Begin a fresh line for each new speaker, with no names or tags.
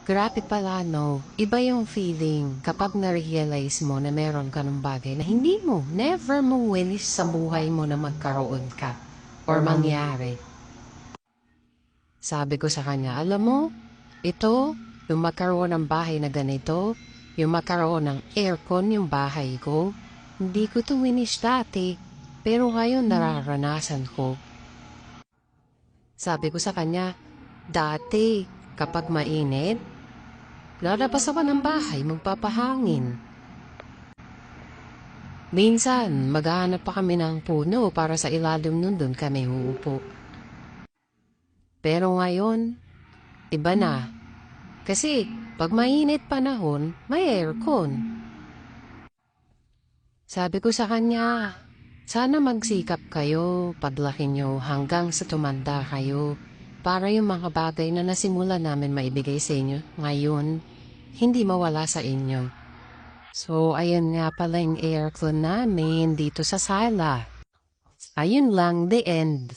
Grabe pala, no? Iba yung feeling kapag na-realize mo na meron ka ng bagay na hindi mo, never mo wish sa buhay mo na magkaroon ka or mangyari. Sabi ko sa kanya, alam mo, ito, yung magkaroon ng bahay na ganito, yung magkaroon ng aircon yung bahay ko, hindi ko to winish dati, pero ngayon nararanasan ko. Sabi ko sa kanya, dati, kapag mainit, lalabas ako ng bahay, magpapahangin. Minsan, maghahanap pa kami ng puno para sa ilalim nun doon kami uupo. Pero ngayon, iba na. Kasi, pag mainit panahon, may aircon. Sabi ko sa kanya, sana magsikap kayo, paglaki nyo hanggang sa tumanda kayo para yung mga bagay na nasimula namin maibigay sa inyo ngayon, hindi mawala sa inyo. So, ayun nga pala yung aircon namin dito sa sala. Ayun lang, the end.